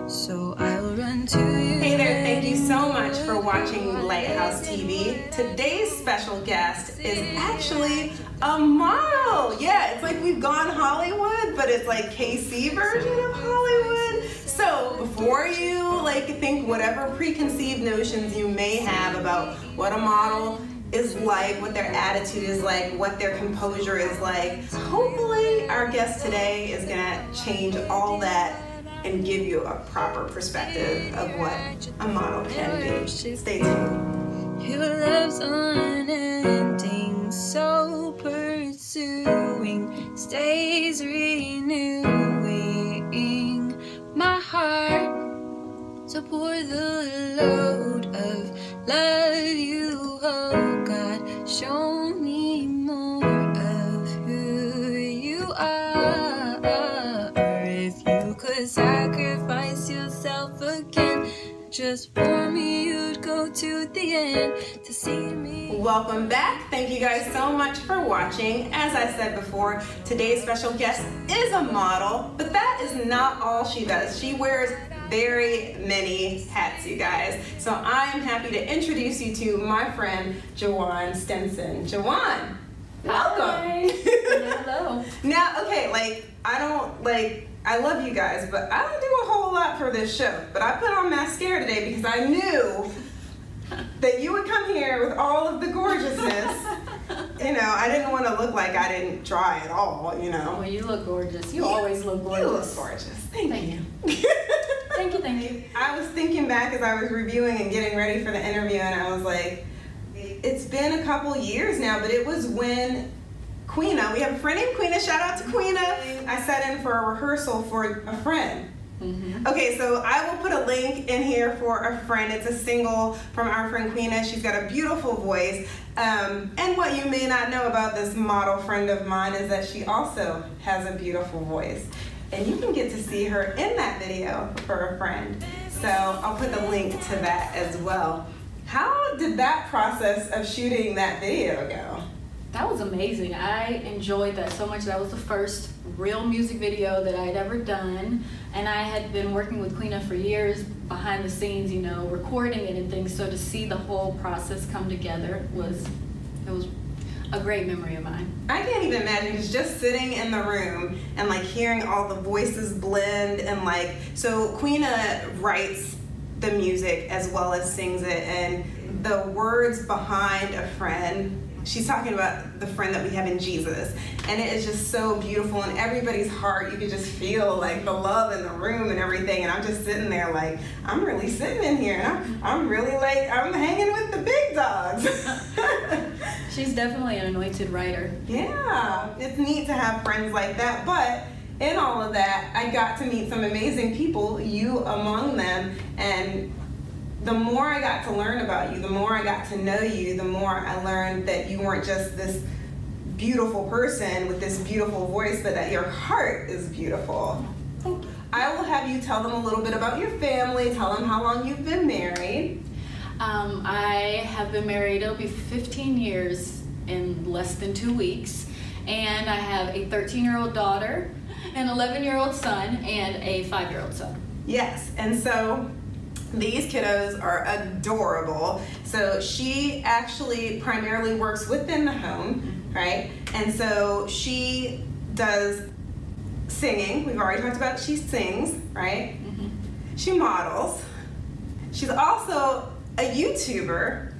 So I'll run to you. Hey there, thank you so much for watching Lighthouse TV. Today's special guest is actually a model. Yeah, it's like we've gone Hollywood, but it's like KC version of Hollywood. So before you think whatever preconceived notions you may have about what a model is like, what their attitude is like, what their composure is like, hopefully our guest today is gonna change all that and give you a proper perspective of what a model can be. Stay tuned. Your love's unending, so pursuing, stays renewing my heart. So pour the load of love you hold, God. Show me more of who you are. If you could sacrifice yourself again, just for me, you'd go to the end to see me. Welcome back. Thank you guys so much for watching. As I said before, today's special guest is a model, but that is not all she does. She wears very many hats, you guys. So I am happy to introduce you to my friend, Jawan Stinson. Jawan, welcome. Hello. Now, okay, I love you guys, but I don't do a whole lot for this show. But I put on mascara today because I knew that you would come here with all of the gorgeousness. I didn't want to look like I didn't try at all, Well, you look gorgeous. You always look gorgeous. You look gorgeous. Thank you. Thank you. I was thinking back as I was reviewing and getting ready for the interview, and I was like, it's been a couple years now, but it was when Queena, we have a friend named Queena, shout out to Queena. I sat in for a rehearsal for a friend. Mm-hmm. Okay, so I will put a link in here for a friend. It's a single from our friend Queena. She's got a beautiful voice. And what you may not know about this model friend of mine is that she also has a beautiful voice. And you can get to see her in that video for a friend. So I'll put the link to that as well. How did that process of shooting that video go? That was amazing. I enjoyed that so much. That was the first real music video that I'd ever done. And I had been working with Queena for years behind the scenes, recording it and things. So to see the whole process come together was a great memory of mine. I can't even imagine just sitting in the room and hearing all the voices blend and so Queena writes the music as well as sings it, and the words behind a friend, she's talking about the friend that we have in Jesus, and it is just so beautiful. In everybody's heart, you could just feel the love in the room and everything. And I'm just sitting there I'm really sitting in here, and I'm really I'm hanging with the big dogs. She's definitely an anointed writer. Yeah, it's neat to have friends like that. But in all of that, I got to meet some amazing people, you among them, and the more I got to learn about you, the more I got to know you, the more I learned that you weren't just this beautiful person with this beautiful voice, but that your heart is beautiful. I will have you tell them a little bit about your family, tell them how long you've been married. I have been married, it'll be 15 years in less than 2 weeks. And I have a 13-year-old daughter, an 11-year-old son, and a 5-year-old son. Yes, and so these kiddos are adorable. So she actually primarily works within the home, right? And so she does singing. We've already talked about she sings, right? Mm-hmm. She models. She's also a YouTuber.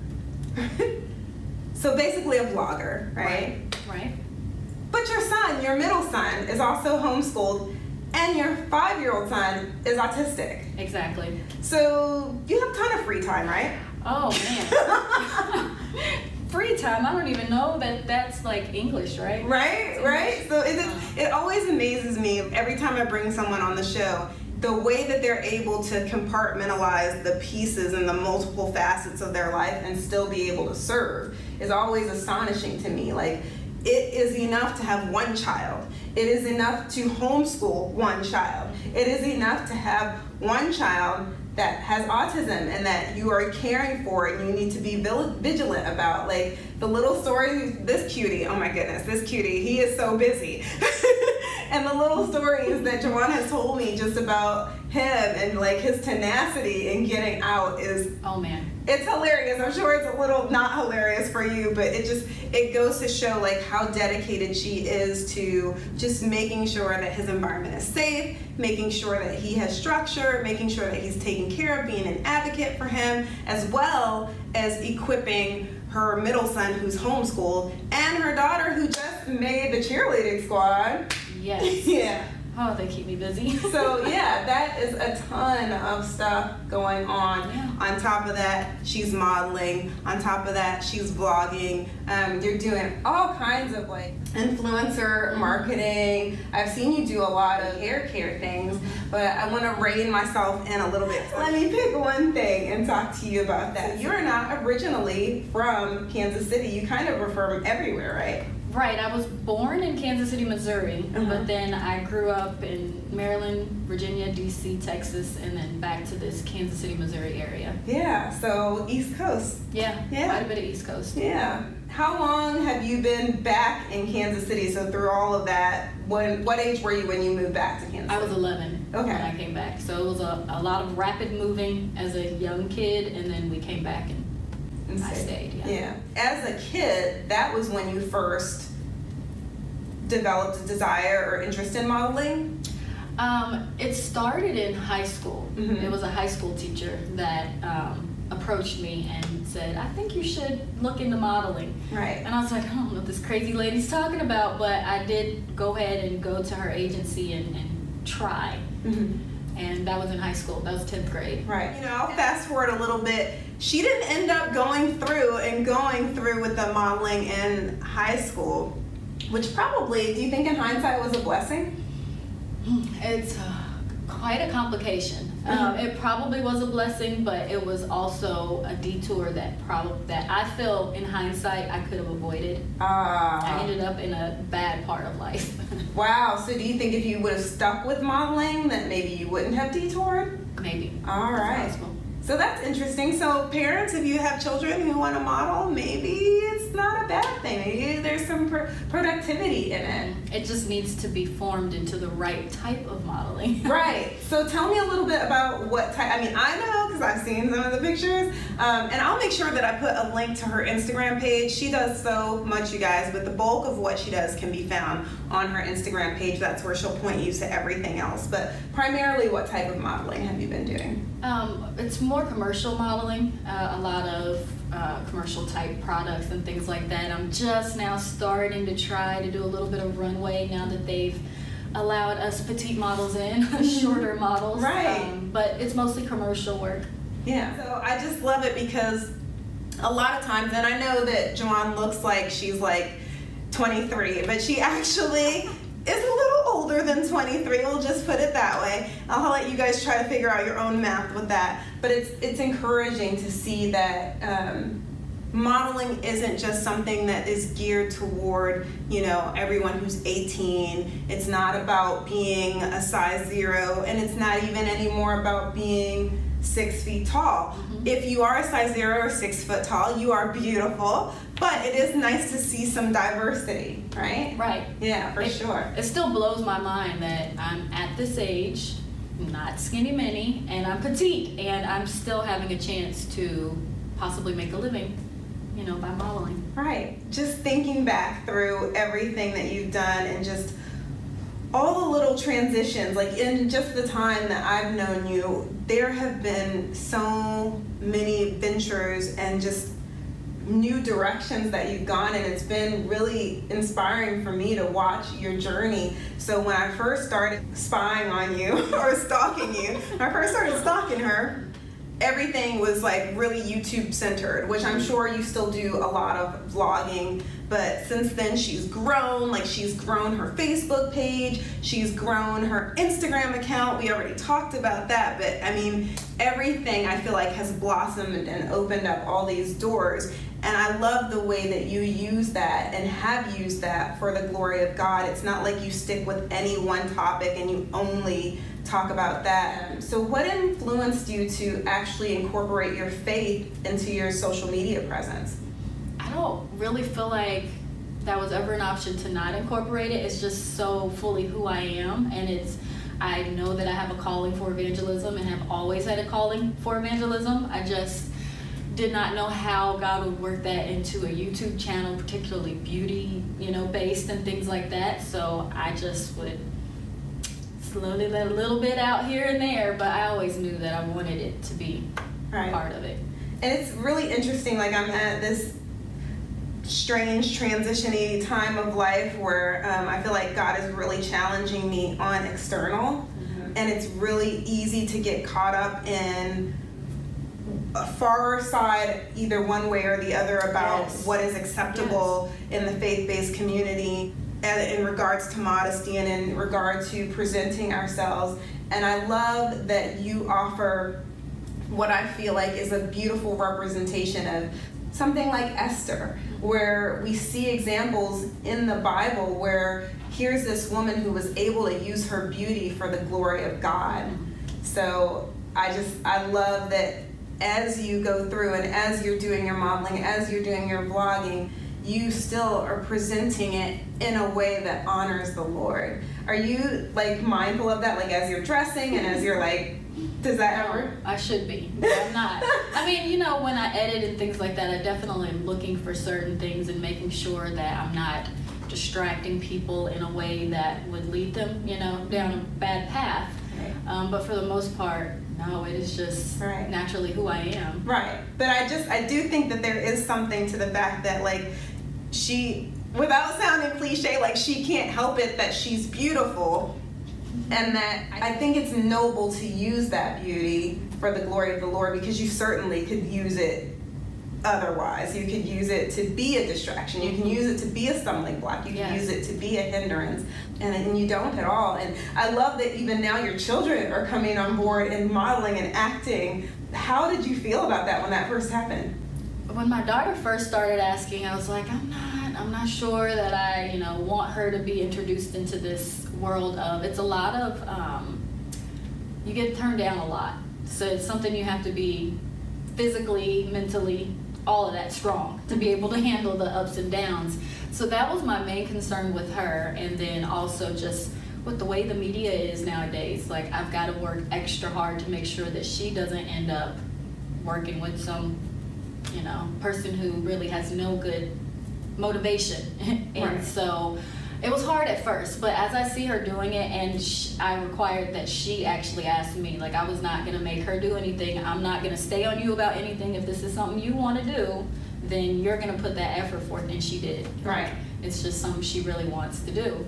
So basically a vlogger, right? Right. But your son, your middle son, is also homeschooled, and your 5-year-old son is autistic. Exactly. So you have a ton of free time, right? Oh man. Free time, I don't even know that that's English, right? Right. So it always amazes me every time I bring someone on the show, the way that they're able to compartmentalize the pieces and the multiple facets of their life and still be able to serve is always astonishing to me. It is enough to have one child. It is enough to homeschool one child. It is enough to have one child that has autism and that you are caring for and you need to be vigilant about. The little story, this cutie, oh my goodness, this cutie, he is so busy. And the little stories that Jawan has told me just about him and like his tenacity in getting out is, Oh man. it's hilarious. I'm sure it's a little not hilarious for you, but it goes to show like how dedicated she is to just making sure that his environment is safe, making sure that he has structure, making sure that he's taken care of, being an advocate for him, as well as equipping her middle son who's homeschooled and her daughter who just made the cheerleading squad. Yes. Yeah. Oh, they keep me busy. So yeah, that is a ton of stuff going on. Yeah. On top of that, she's modeling. On top of that, she's vlogging. You're doing all kinds of like influencer marketing. I've seen you do a lot of hair care things, but I want to rein myself in a little bit. Let me pick one thing and talk to you about that. You're not originally from Kansas City. You kind of are from everywhere, right? Right, I was born in Kansas City, Missouri, Uh-huh. but then I grew up in Maryland, Virginia, DC, Texas, and then back to this Kansas City, Missouri area. Yeah, so East Coast. Yeah, Yeah. quite a bit of East Coast. Yeah. How long have you been back in Kansas City? So through all of that, what age were you when you moved back to Kansas City? I was 11 Okay. when I came back, so it was a lot of rapid moving as a young kid, and then we came back and I stayed. Yeah. As a kid, that was when you first developed a desire or interest in modeling? It started in high school. Mhm. It was a high school teacher that approached me and said, I think you should look into modeling. Right. And I was like, I don't know what this crazy lady's talking about, but I did go ahead and go to her agency and try. Mhm. And that was in high school. That was 10th grade. Right. You know, I'll fast forward a little bit. She didn't end up going through with the modeling in high school, which probably, do you think in hindsight was a blessing? It's quite a complication. It probably was a blessing, but it was also a detour that I feel in hindsight I could have avoided. I ended up in a bad part of life. Wow. So do you think if you would have stuck with modeling that maybe you wouldn't have detoured? Maybe. All That's right. possible. So that's interesting. So parents, if you have children who want to model, maybe it's not a bad thing. Maybe there's some productivity in it. It just needs to be formed into the right type of modeling. Right. So tell me a little bit about what type. I mean, I know because I've seen some of the pictures, and I'll make sure that I put a link to her Instagram page. She does so much, you guys, but the bulk of what she does can be found on her Instagram page. That's where she'll point you to everything else. But primarily, what type of modeling have you been doing? It's more commercial modeling, a lot of commercial type products and things like that. I'm just now starting to try to do a little bit of runway now that they've allowed us petite models in, shorter models. Right. But it's mostly commercial work. Yeah. So I just love it because a lot of times, and I know that Joanne looks like she's like 23, but she actually is a little older than 23, we'll just put it that way. I'll let you guys try to figure out your own math with that. But it's encouraging to see that modeling isn't just something that is geared toward, you know, everyone who's 18. It's not about being a size 0, and it's not even anymore about being 6 feet tall. If you are a size 0 or 6 foot tall, you are beautiful, but it is nice to see some diversity, right? Right. Yeah, for sure. It still blows my mind that I'm at this age, not skinny mini, and I'm petite, and I'm still having a chance to possibly make a living, you know, by modeling. Right. Just thinking back through everything that you've done and just all the little transitions, like in just the time that I've known you, there have been so many ventures and just new directions that you've gone, and it's been really inspiring for me to watch your journey. So when I first started spying on you or stalking you, when I first started stalking her, everything was like really YouTube centered, which I'm sure you still do a lot of vlogging, but since then she's grown. Like, she's grown her Facebook page, she's grown her Instagram account. We already talked about that, but I mean, everything I feel like has blossomed and opened up all these doors. And I love the way that you use that and have used that for the glory of God. It's not like you stick with any one topic and you only talk about that. So what influenced you to actually incorporate your faith into your social media presence? I don't really feel like that was ever an option to not incorporate it. It's just so fully who I am, and I know that I have a calling for evangelism and have always had a calling for evangelism. I just did not know how God would work that into a YouTube channel, particularly beauty, based and things like that. So I just would slowly let a little bit out here and there, but I always knew that I wanted it to be part of it. And it's really interesting, like I'm at this strange transition-y time of life where I feel like God is really challenging me on external, and it's really easy to get caught up in a far side, either one way or the other, about what is acceptable in the faith-based community in regards to modesty and in regard to presenting ourselves. And I love that you offer what I feel like is a beautiful representation of something like Esther, where we see examples in the Bible where here's this woman who was able to use her beauty for the glory of God. So I love that as you go through and as you're doing your modeling, as you're doing your vlogging, you still are presenting it in a way that honors the Lord. Are you like mindful of that, like as you're dressing and as you're like, does that ever? I should be, but I'm not. I mean, when I edit and things like that, I definitely am looking for certain things and making sure that I'm not distracting people in a way that would lead them, down a bad path. Right. But for the most part, no, it is just naturally who I am. Right. But I do think that there is something to the fact that like she, without sounding cliche, like she can't help it that she's beautiful. And that I think it's noble to use that beauty for the glory of the Lord, because you certainly could use it otherwise. You could use it to be a distraction. You can use it to be a stumbling block. You can use it to be a hindrance. And you don't at all. And I love that even now your children are coming on board and modeling and acting. How did you feel about that when that first happened? When my daughter first started asking, I was like, I'm not sure that I, want her to be introduced into this world of, it's a lot of, you get turned down a lot. So it's something you have to be physically, mentally, all of that strong to be able to handle the ups and downs. So that was my main concern with her. And then also just with the way the media is nowadays, like I've got to work extra hard to make sure that she doesn't end up working with some person who really has no good motivation. And so it was hard at first, but as I see her doing it, and I required that she actually asked me, like I was not going to make her do anything. I'm not going to stay on you about anything. If this is something you want to do, then you're going to put that effort forth, and she did. Right. It's just something she really wants to do.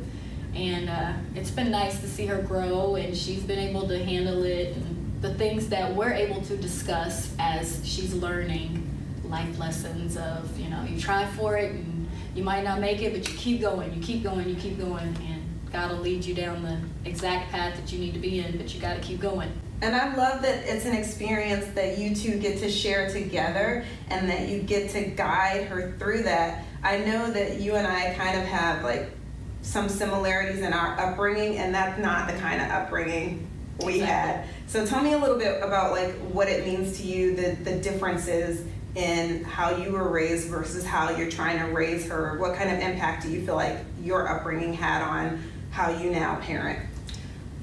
And it's been nice to see her grow, and she's been able to handle it, and the things that we're able to discuss as she's learning life lessons of, you try for it and you might not make it, but you keep going, you keep going, you keep going, and God will lead you down the exact path that you need to be in, but you got to keep going. And I love that it's an experience that you two get to share together and that you get to guide her through that. I know that you and I kind of have like some similarities in our upbringing, and that's not the kind of upbringing we had. So tell me a little bit about like what it means to you, the differences in how you were raised versus how you're trying to raise her. What kind of impact do you feel like your upbringing had on how you now parent?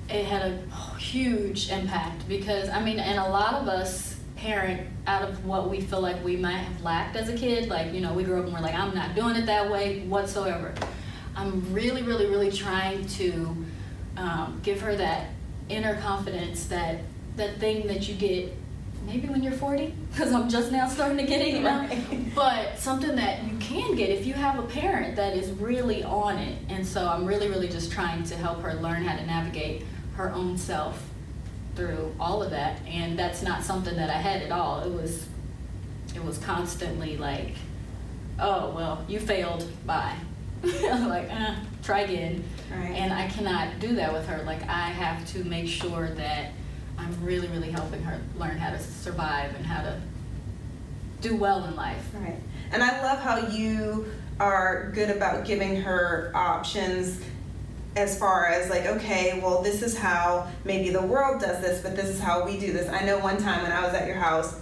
It had a huge impact because, and a lot of us parent out of what we feel like we might have lacked as a kid. Like, we grew up and we're like, I'm not doing it that way whatsoever. I'm really, really, really trying to give her that inner confidence, that thing that you get maybe when you're 40, because I'm just now starting to get it, Right. But something that you can get if you have a parent that is really on it. And so I'm really, really just trying to help her learn how to navigate her own self through all of that. And that's not something that I had at all. It was constantly like, oh, well, you failed, bye. Like, try again. Right. And I cannot do that with her. Like, I have to make sure that I'm really, really helping her learn how to survive and how to do well in life. Right. And I love how you are good about giving her options as far as like, okay, well, this is how maybe the world does this, but this is how we do this. I know one time when I was at your house,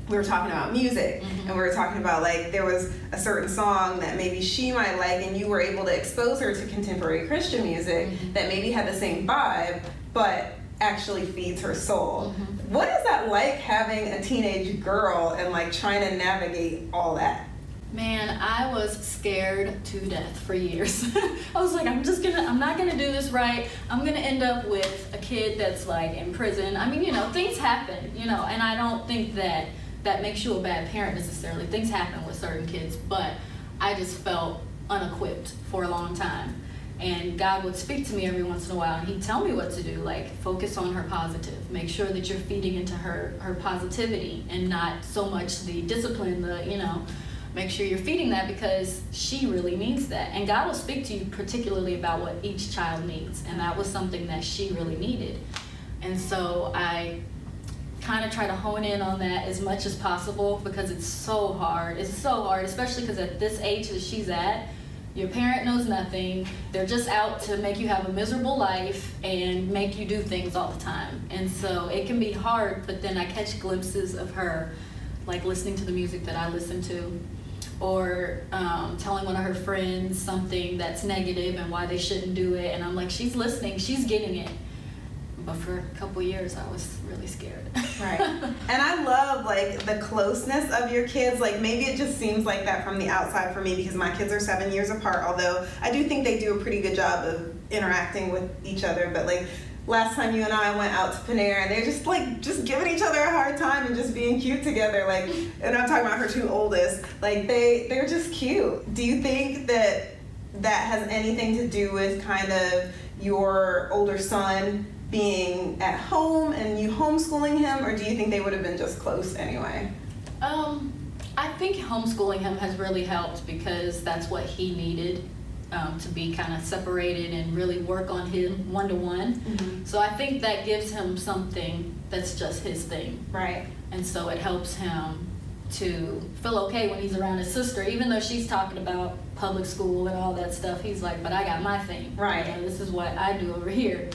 we were talking about music, Mm-hmm. and we were talking about like there was a certain song that maybe she might like, and you were able to expose her to contemporary Christian music Mm-hmm. that maybe had the same vibe, but actually feeds her soul. Mm-hmm. What is that like, having a teenage girl and like trying to navigate all that? Man, I was scared to death for years. I was like, I'm not gonna do this right. I'm gonna end up with a kid that's like in prison. I mean, you know, things happen, you know, and I don't think that makes you a bad parent necessarily. Things happen with certain kids, but I just felt unequipped for a long time. And God would speak to me every once in a while, and He'd tell me what to do, like focus on her positive. Make sure that you're feeding into her positivity and not so much the discipline, make sure you're feeding that, because she really needs that. And God will speak to you particularly about what each child needs, and that was something that she really needed. And so I kind of try to hone in on that as much as possible, because it's so hard. It's so hard, especially because at this age that she's at, your parent knows nothing. They're just out to make you have a miserable life and make you do things all the time. And so it can be hard, but then I catch glimpses of her, like listening to the music that I listen to, or telling one of her friends something that's negative and why they shouldn't do it. And I'm like, she's listening, she's getting it. But for a couple years, I was really scared. Right. And I love like the closeness of your kids. Like maybe it just seems like that from the outside for me, because my kids are 7 years apart, although I do think they do a pretty good job of interacting with each other. But like last time you and I went out to Panera, and they're just giving each other a hard time and just being cute together. Like, and I'm talking about her two oldest. Like they're just cute. Do you think that has anything to do with kind of your older son being at home and you homeschooling him, or do you think they would have been just close anyway? I think homeschooling him has really helped, because that's what he needed, to be kind of separated and really work on him one-to-one. Mm-hmm. So I think that gives him something that's just his thing. Right. And so it helps him to feel okay when he's around his sister, even though she's talking about public school and all that stuff. He's like, but I got my thing. Right. You know, this is what I do over here.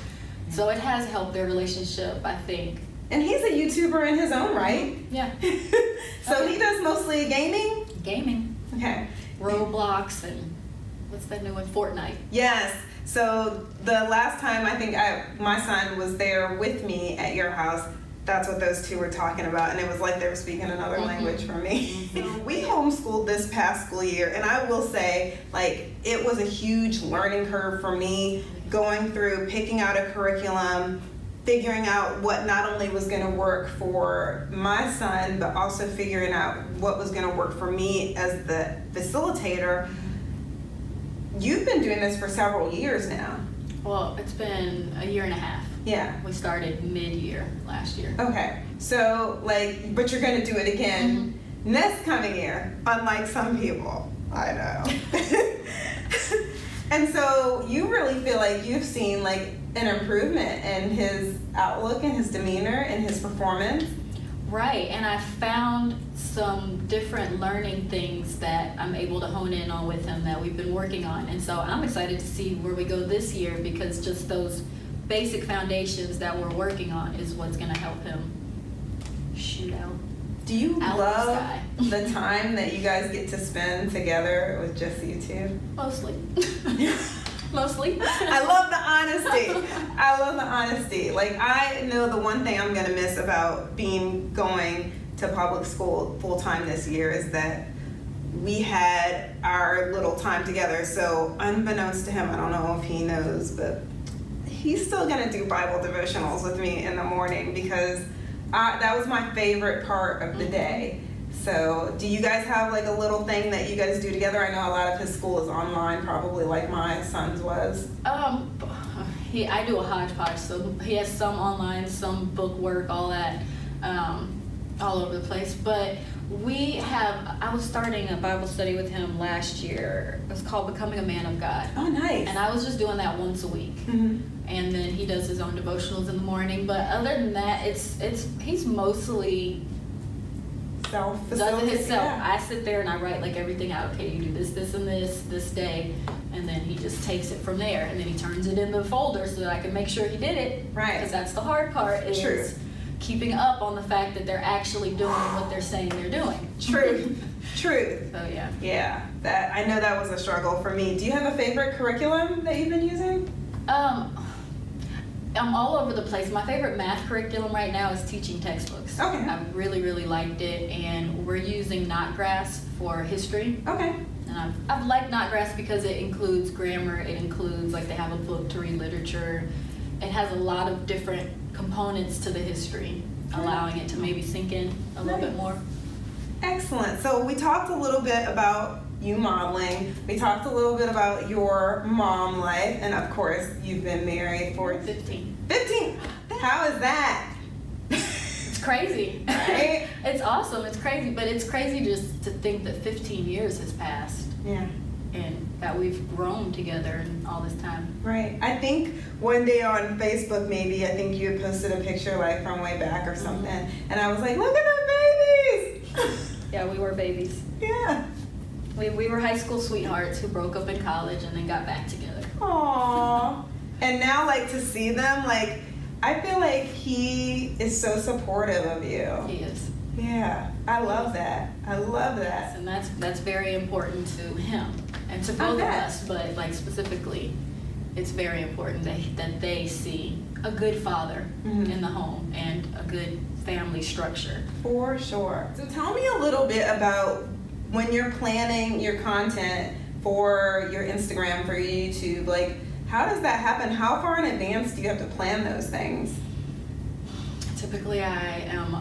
So it has helped their relationship, I think. And he's a YouTuber in his own right. Yeah. So he does mostly gaming? Gaming. Okay. Roblox and what's that new one? Fortnite. Yes. So the last time I think my son was there with me at your house, that's what those two were talking about, and it was like they were speaking another language for me. We homeschooled this past school year, and I will say, like, it was a huge learning curve for me, going through, picking out a curriculum, figuring out what not only was going to work for my son, but also figuring out what was going to work for me as the facilitator. You've been doing this for several years now. Well, it's been a year and a half. Yeah. We started mid-year last year. Okay. So, like, but you're going to do it again next coming year, unlike some people. I know. And so you really feel like you've seen like an improvement in his outlook and his demeanor and his performance. Right, and I found some different learning things that I'm able to hone in on with him that we've been working on. And so I'm excited to see where we go this year, because just those basic foundations that we're working on is what's going to help him shoot out. Do you Out love the sky. the time that you guys get to spend together with just you two? Mostly. Mostly. I love the honesty. I love the honesty. Like, I know the one thing I'm gonna miss about going to public school full time this year is that we had our little time together. So unbeknownst to him, I don't know if he knows, but he's still gonna do Bible devotionals with me in the morning, because that was my favorite part of the day. So do you guys have like a little thing that you guys do together? I know a lot of his school is online, probably like my son's was. I do a hodgepodge, so he has some online, some book work, all that, all over the place. But I was starting a Bible study with him last year. It was called Becoming a Man of God. Oh, nice. And I was just doing that once a week. Mm-hmm. And then he does his own devotionals in the morning. But other than that, he's mostly does it himself. Yeah. I sit there and I write like everything out. Okay, you do this, and this day, and then he just takes it from there, and then he turns it in the folder so that I can make sure he did it. Right. Because that's the hard part. Is True. keeping up on the fact that they're actually doing what they're saying they're doing. Truth. Truth. So yeah. Yeah, that I know that was a struggle for me. Do you have a favorite curriculum that you've been using? I'm all over the place. My favorite math curriculum right now is teaching textbooks. Okay. I've really, really liked it, and we're using Knotgrass for history. Okay. And I've liked Knotgrass because it includes grammar, it includes, like, they have a book to read literature. It has a lot of different components to the history, allowing it to maybe sink in a little bit more. Excellent. So we talked a little bit about you modeling. We talked a little bit about your mom life, and of course, you've been married for 15. 15. How is that? It's crazy. Right? It's awesome. It's crazy, but it's crazy just to think that 15 years has passed. Yeah. And that we've grown together in all this time. Right. I think one day on Facebook, maybe, I think you had posted a picture like from way back or something, and I was like, look at the babies. Yeah, we were babies. Yeah. We were high school sweethearts who broke up in college and then got back together. Aww. And now, like, to see them, like, I feel like he is so supportive of you. He is. Yeah. I love that. I love Yes, that. and that's very important to him and to both of us, but like specifically, it's very important that they see a good father in the home and a good family structure. For sure. So tell me a little bit about when you're planning your content for your Instagram, for your YouTube, like, how does that happen? How far in advance do you have to plan those things? Typically, I am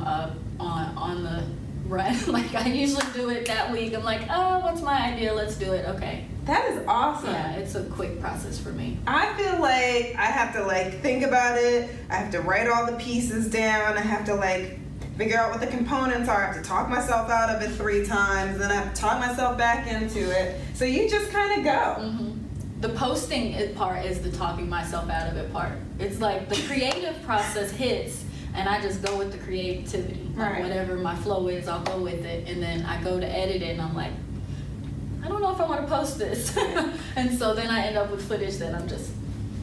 on the run. Like, I usually do it that week. I'm like, oh, what's my idea? Let's do it. Okay. That is awesome. Yeah, it's a quick process for me. I feel like I have to, like, think about it. I have to write all the pieces down. I have to, like, figure out what the components are. I have to talk myself out of it 3 times, then I have to talk myself back into it. So you just kind of go. The posting part is the talking myself out of it part. It's like the creative process hits, and I just go with the creativity. Like, Right. whatever my flow is, I'll go with it, and then I go to edit it, and I'm like, I don't know if I want to post this. And so then I end up with footage that I'm just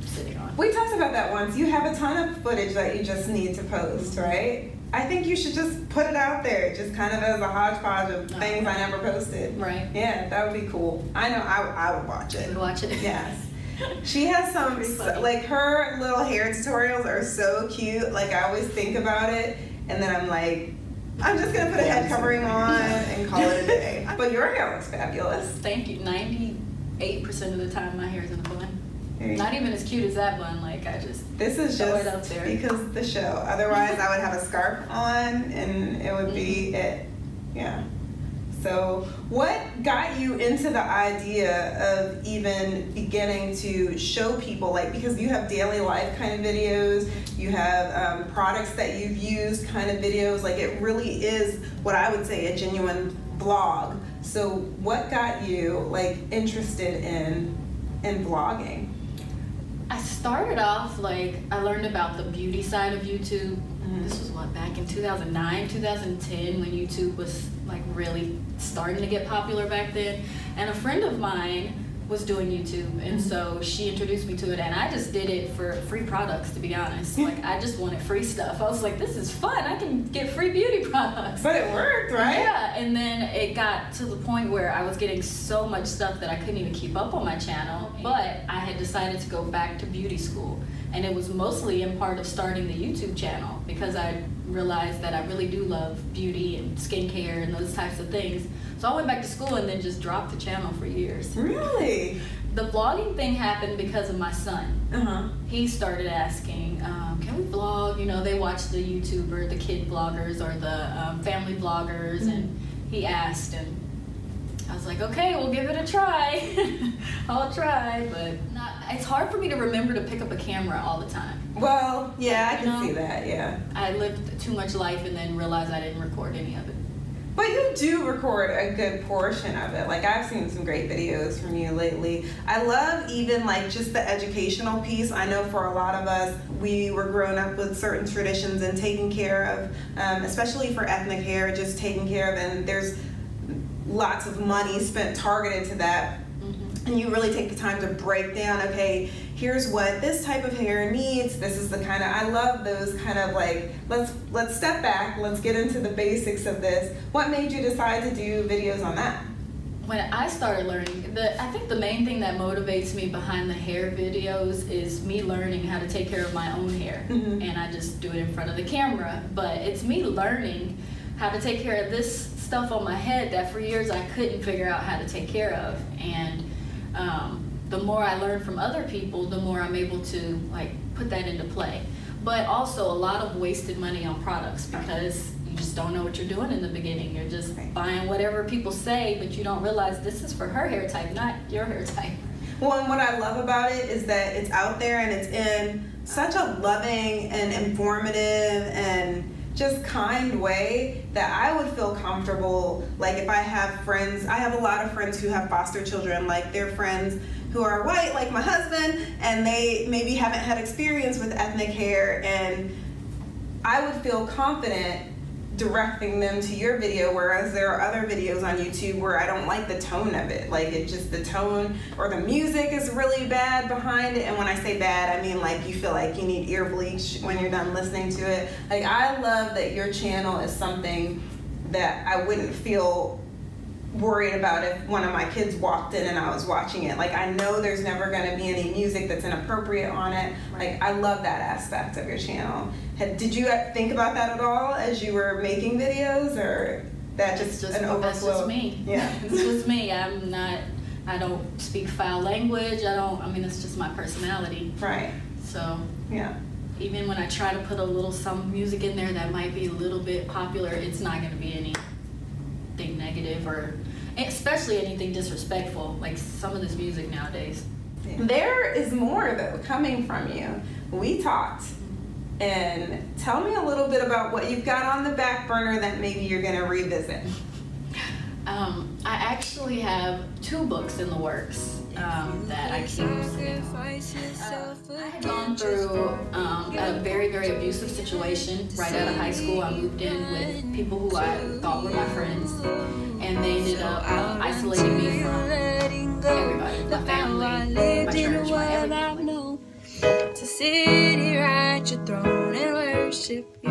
sitting on. We talked about that once. You have a ton of footage that you just need to post, right? I think you should just put it out there, just kind of as a hodgepodge of things I never posted. Right. Yeah, that would be cool. I know I would watch it. You watch it. Yes. She has some, Pretty funny. like, her little hair tutorials are so cute. Like, I always think about it, and then I'm like, I'm just gonna put a head covering on and call it a day. But your hair looks fabulous. Thank you. 98% of the time my hair is in a bun. There you Not go. even as cute as that bun. Like, I just This is throw it just out there. because of the show. Otherwise, I would have a scarf on, and it would be it. Yeah. So, what got you into the idea of even beginning to show people, like, because you have daily life kind of videos, you have products that you've used kind of videos, like, it really is what I would say a genuine vlog. So, what got you, like, interested in vlogging? I started off, like, I learned about the beauty side of YouTube. This was what, back in 2009, 2010, when YouTube was like really starting to get popular back then. And a friend of mine was doing YouTube, and so she introduced me to it, and I just did it for free products, to be honest. Like, I just wanted free stuff. I was like, this is fun, I can get free beauty products. But it worked, right? Yeah, and then it got to the point where I was getting so much stuff that I couldn't even keep up on my channel, but I had decided to go back to beauty school. And it was mostly in part of starting the YouTube channel because I realized that I really do love beauty and skincare and those types of things. So I went back to school and then just dropped the channel for years. Really? The vlogging thing happened because of my son. Uh-huh. He started asking, can we vlog? You know, they watch the YouTuber, the kid vloggers or the family vloggers, and he asked, and I was like, okay, we'll give it a try. I'll try, but it's hard for me to remember to pick up a camera all the time. Well, yeah, I can You know? see that, yeah. I lived too much life and then realized I didn't record any of it. But you do record a good portion of it. Like, I've seen some great videos from you lately. I love even, like, just the educational piece. I know for a lot of us, we were grown up with certain traditions and taking care of, especially for ethnic hair, just taking care of, and there's lots of money spent targeted to that. And you really take the time to break down, okay, here's what this type of hair needs. This is the kind of, I love those kind of like, let's step back, let's get into the basics of this. What made you decide to do videos on that? When I started learning, I think the main thing that motivates me behind the hair videos is me learning how to take care of my own hair. Mm-hmm. And I just do it in front of the camera. But it's me learning how to take care of this stuff on my head that for years I couldn't figure out how to take care of. And the more I learn from other people, the more I'm able to like put that into play. But also a lot of wasted money on products because you just don't know what you're doing in the beginning. You're just buying whatever people say, but you don't realize this is for her hair type, not your hair type. Well, and what I love about it is that it's out there and it's in such a loving and informative and just kind way that I would feel comfortable. Like if I have friends, I have a lot of friends who have foster children, like their friends who are white, like my husband, and they maybe haven't had experience with ethnic hair, and I would feel confident directing them to your video, whereas there are other videos on YouTube where I don't like the tone of it. Like it just, the tone or the music is really bad behind it. And when I say bad, I mean like you feel like you need ear bleach when you're done listening to it. Like I love that your channel is something that I wouldn't feel worried about if one of my kids walked in and I was watching it. Like I know there's never going to be any music that's inappropriate on it. Like I love that aspect of your channel. Did you think about that at all as you were making videos, or that just an overflow? That's just me. Yeah. It's just me. I don't speak foul language. I mean, it's just my personality. Right. So yeah. Even when I try to put some music in there that might be a little bit popular, it's not going to be anything negative or especially anything disrespectful, like some of this music nowadays. Yeah. There is more though coming from you. We talked, and tell me a little bit about what you've got on the back burner that maybe you're going to revisit. I actually have 2 books in the works that I keep. I had gone through a very, very abusive situation right out of high school. I moved in with people who I thought were my friends, and they ended up isolating me from everybody, my family, my church, my everything. To sit here at your throne and worship